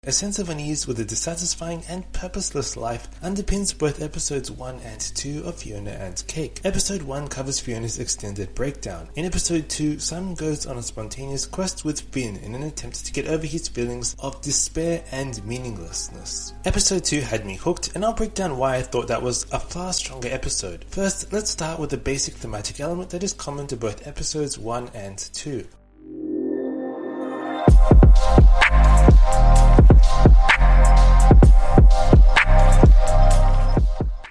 A sense of unease with a dissatisfying and purposeless life underpins both episodes 1 and 2 of Fionna and Cake. Episode 1 covers Fiona's extended breakdown. In episode 2, Simon goes on a spontaneous quest with Finn in an attempt to get over his feelings of despair and meaninglessness. Episode 2 had me hooked, and I'll break down why I thought that was a far stronger episode. First, let's start with the basic thematic element that is common to both episodes 1 and 2.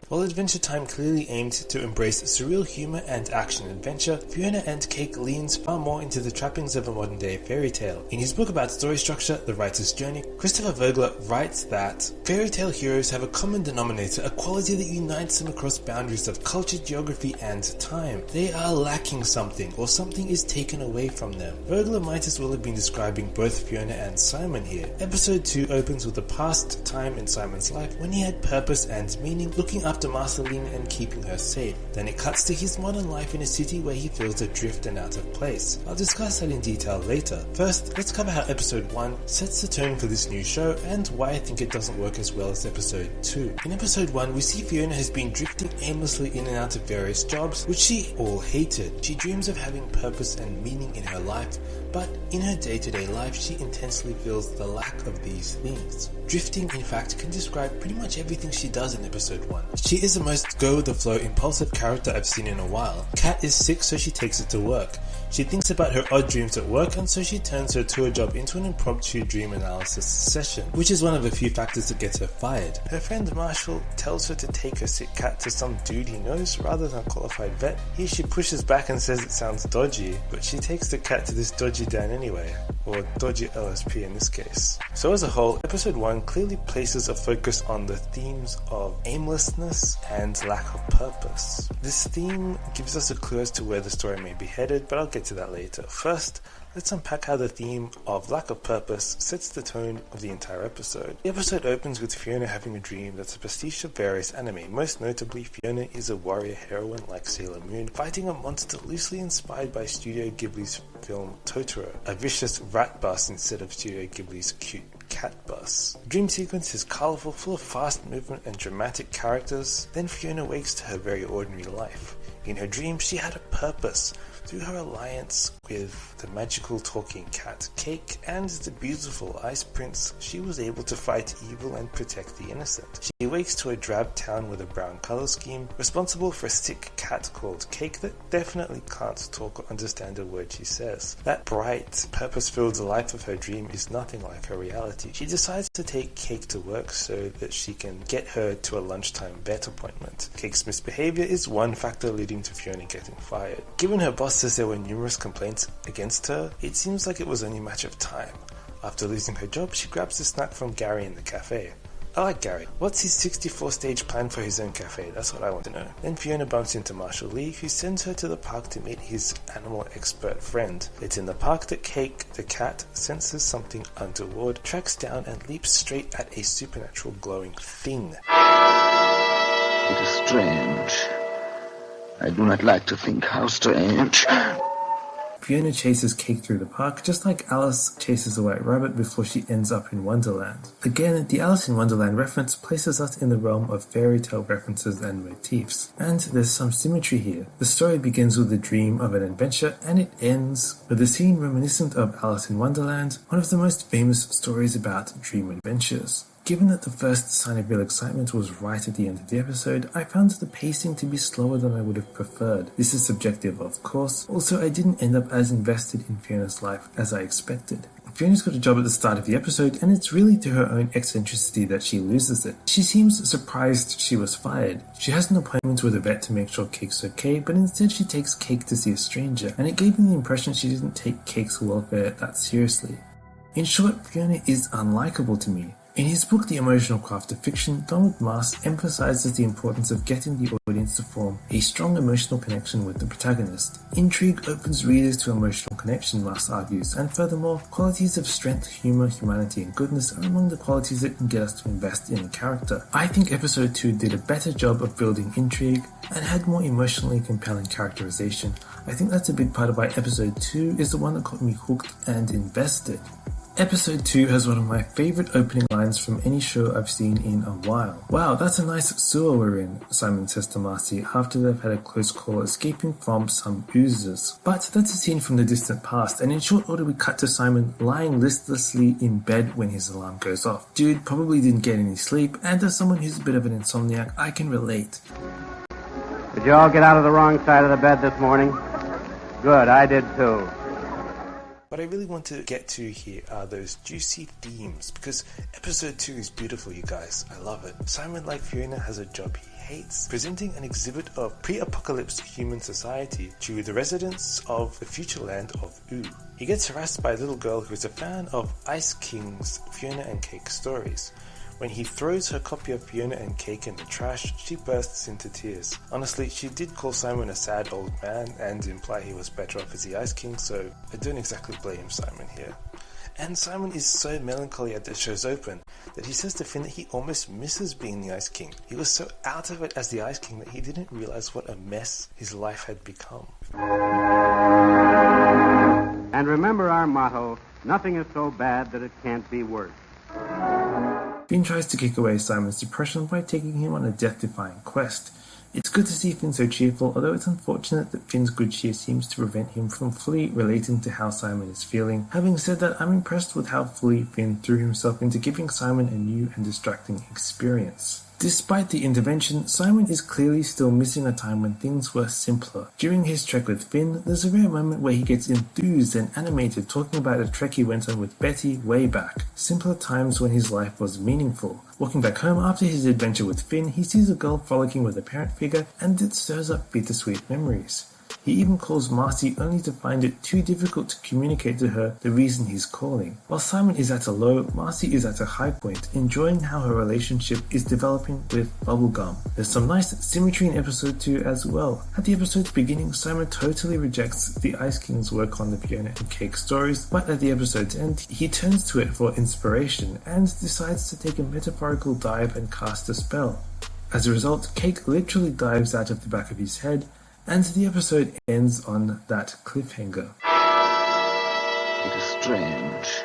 While Adventure Time clearly aimed to embrace surreal humor and action-adventure, Fionna and Cake leans far more into the trappings of a modern-day fairy tale. In his book about story structure, The Writer's Journey, Christopher Vogler writes that fairy tale heroes have a common denominator, a quality that unites them across boundaries of culture, geography, and time. They are lacking something, or something is taken away from them. Vogler might as well have been describing both Fionna and Simon here. Episode 2 opens with a past time in Simon's life when he had purpose and meaning, looking after Marceline and keeping her safe. Then it cuts to his modern life in a city where he feels adrift and out of place. I'll discuss that in detail later. First, let's cover how episode 1 sets the tone for this new show and why I think it doesn't work as well as episode 2. In episode 1, we see Fionna has been drifting aimlessly in and out of various jobs, which she all hated. She dreams of having purpose and meaning in her life, but in her day-to-day life, she intensely feels the lack of these things. Drifting, in fact, can describe pretty much everything she does in episode 1. She is the most go-with-the-flow, impulsive character I've seen in a while. Kat is sick, so she takes it to work. She thinks about her odd dreams at work, and so she turns her tour job into an impromptu dream analysis session, which is one of a few factors that gets her fired. Her friend Marshall tells her to take her sick cat to some dude he knows rather than a qualified vet. Here she pushes back and says it sounds dodgy, but she takes the cat to this dodgy Dan anyway, or dodgy LSP in this case. So as a whole, episode 1 clearly places a focus on the themes of aimlessness and lack of purpose. This theme gives us a clue as to where the story may be headed, but I'll get to that later. First, let's unpack how the theme of lack of purpose sets the tone of the entire episode. The episode opens with Fionna having a dream that's a pastiche of various anime. Most notably, Fionna is a warrior heroine like Sailor Moon, fighting a monster loosely inspired by Studio Ghibli's film Totoro, a vicious rat bus instead of Studio Ghibli's cute cat bus. The dream sequence is colourful, full of fast movement and dramatic characters. Then Fionna wakes to her very ordinary life. In her dream, she had a purpose. Through her alliance with the magical talking cat Cake and the beautiful ice prince, she was able to fight evil and protect the innocent. She wakes to a drab town with a brown color scheme, responsible for a sick cat called Cake that definitely can't talk or understand a word she says. That bright, purpose-filled life of her dream is nothing like her reality. She decides to take Cake to work so that she can get her to a lunchtime vet appointment. Cake's misbehavior is one factor leading to Fionna getting fired. Given her boss says there were numerous complaints against her, it seems like it was only a matter of time. After losing her job, she grabs a snack from Gary in the cafe. I like Gary. What's his 64-stage plan for his own cafe? That's what I want to know. Then Fionna bumps into Marshall Lee, who sends her to the park to meet his animal expert friend. It's in the park that Cake, the cat, senses something untoward, tracks down and leaps straight at a supernatural glowing thing. It is strange. I do not like to think how strange. Fionna chases Cake through the park, just like Alice chases a white rabbit before she ends up in Wonderland. Again, the Alice in Wonderland reference places us in the realm of fairy tale references and motifs. And there's some symmetry here. The story begins with the dream of an adventure, and it ends with a scene reminiscent of Alice in Wonderland, one of the most famous stories about dream adventures. Given that the first sign of real excitement was right at the end of the episode, I found the pacing to be slower than I would have preferred. This is subjective, of course. Also, I didn't end up as invested in Fiona's life as I expected. Fiona's got a job at the start of the episode, and it's really to her own eccentricity that she loses it. She seems surprised she was fired. She has an appointment with a vet to make sure Cake's okay, but instead she takes Cake to see a stranger, and it gave me the impression she didn't take Cake's welfare that seriously. In short, Fionna is unlikable to me. In his book The Emotional Craft of Fiction, Donald Maass emphasizes the importance of getting the audience to form a strong emotional connection with the protagonist. Intrigue opens readers to emotional connection, Maass argues, and furthermore, qualities of strength, humor, humanity, and goodness are among the qualities that can get us to invest in a character. I think episode 2 did a better job of building intrigue and had more emotionally compelling characterization. I think that's a big part of why episode 2 is the one that got me hooked and invested. Episode 2 has one of my favourite opening lines from any show I've seen in a while. "Wow, that's a nice sewer we're in," Simon says to Marcy after they've had a close call escaping from some oozes. But that's a scene from the distant past, and in short order we cut to Simon lying listlessly in bed when his alarm goes off. Dude probably didn't get any sleep, and as someone who's a bit of an insomniac, I can relate. Did you all get out of the wrong side of the bed this morning? Good, I did too. What I really want to get to here are those juicy themes, because episode 2 is beautiful, you guys. I love it. Simon, like Fiona, has a job he hates, presenting an exhibit of pre-apocalypse human society to the residents of the future land of Oo. He gets harassed by a little girl who is a fan of Ice King's Fionna and Cake stories. When he throws her copy of Fionna and Cake in the trash, she bursts into tears. Honestly, she did call Simon a sad old man and imply he was better off as the Ice King, so I don't exactly blame Simon here. And Simon is so melancholy at the show's open that he says to Finn that he almost misses being the Ice King. He was so out of it as the Ice King that he didn't realize what a mess his life had become. And remember our motto, nothing is so bad that it can't be worse. Finn tries to kick away Simon's depression by taking him on a death-defying quest. It's good to see Finn so cheerful, although it's unfortunate that Finn's good cheer seems to prevent him from fully relating to how Simon is feeling. Having said that, I'm impressed with how fully Finn threw himself into giving Simon a new and distracting experience. Despite the intervention, Simon is clearly still missing a time when things were simpler. During his trek with Finn, there's a rare moment where he gets enthused and animated talking about a trek he went on with Betty way back. Simpler times when his life was meaningful. Walking back home after his adventure with Finn, he sees a girl frolicking with a parent figure, and it stirs up bittersweet memories. He even calls Marcy only to find it too difficult to communicate to her the reason he's calling. While Simon is at a low, Marcy is at a high point, enjoying how her relationship is developing with Bubblegum. There's some nice symmetry in episode 2 as well. At the episode's beginning, Simon totally rejects the Ice King's work on the Fionna and Cake stories, but at the episode's end, he turns to it for inspiration and decides to take a metaphorical dive and cast a spell. As a result, Cake literally dives out of the back of his head, and the episode ends on that cliffhanger. It is strange.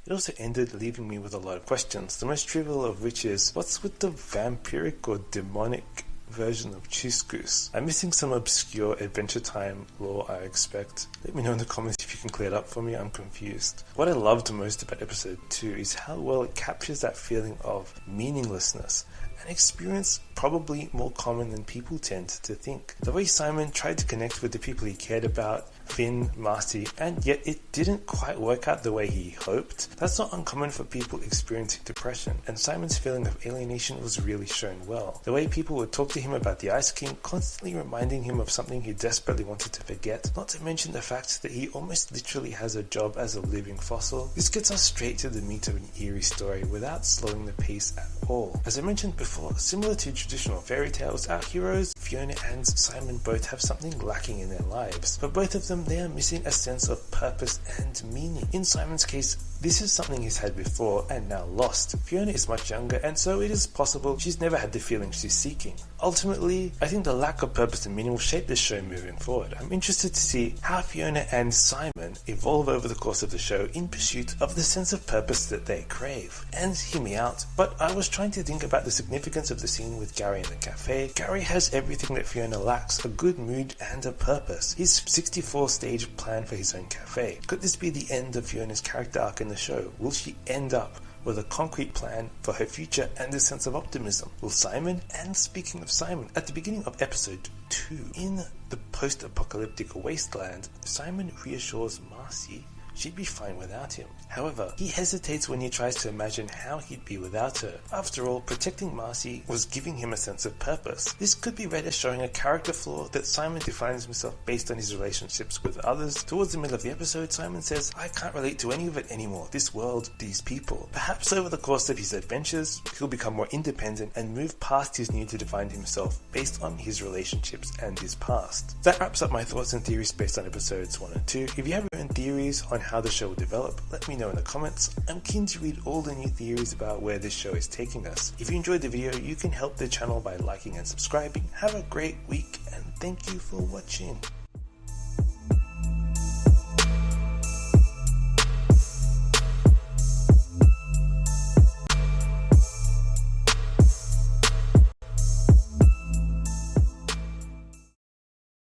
It also ended leaving me with a lot of questions, the most trivial of which is, what's with the vampiric or demonic version of Couscous? I'm missing some obscure Adventure Time lore, I expect. Let me know in the comments if you can clear it up for me, I'm confused. What I loved most about episode 2 is how well it captures that feeling of meaninglessness, an experience probably more common than people tend to think. The way Simon tried to connect with the people he cared about, Finn, Marcy, and yet it didn't quite work out the way he hoped. That's not uncommon for people experiencing depression, and Simon's feeling of alienation was really shown well. The way people would talk to him about the Ice King, constantly reminding him of something he desperately wanted to forget, not to mention the fact that he almost literally has a job as a living fossil. This gets us straight to the meat of an eerie story without slowing the pace at all. As I mentioned before, similar to traditional fairy tales, our heroes, Fiona and Simon, both have something lacking in their lives. For both of them, they are missing a sense of purpose and meaning. In Simon's case, this is something he's had before and now lost. Fiona is much younger, and so it is possible she's never had the feeling she's seeking. Ultimately, I think the lack of purpose and meaning will shape this show moving forward. I'm interested to see how Fiona and Simon evolve over the course of the show in pursuit of the sense of purpose that they crave. And hear me out, but I was trying to think about the significance of the scene with Gary in the cafe. Gary has everything that Fiona lacks, a good mood and a purpose. His 64-stage plan for his own cafe. Could this be the end of Fiona's character arc in the show? Will she end up with a concrete plan for her future and a sense of optimism? Will Simon, and speaking of Simon, at the beginning of episode 2, in the post-apocalyptic wasteland, Simon reassures Marcy she'd be fine without him. However, he hesitates when he tries to imagine how he'd be without her. After all, protecting Marcy was giving him a sense of purpose. This could be read as showing a character flaw that Simon defines himself based on his relationships with others. Towards the middle of the episode, Simon says, "I can't relate to any of it anymore. This world, these people." Perhaps over the course of his adventures, he'll become more independent and move past his need to define himself based on his relationships and his past. That wraps up my thoughts and theories based on episodes 1 and 2. If you have your own theories on how the show will develop, let me know in the comments. I'm keen to read all the new theories about where this show is taking us. If you enjoyed the video, you can help the channel by liking and subscribing. Have a great week, and thank you for watching.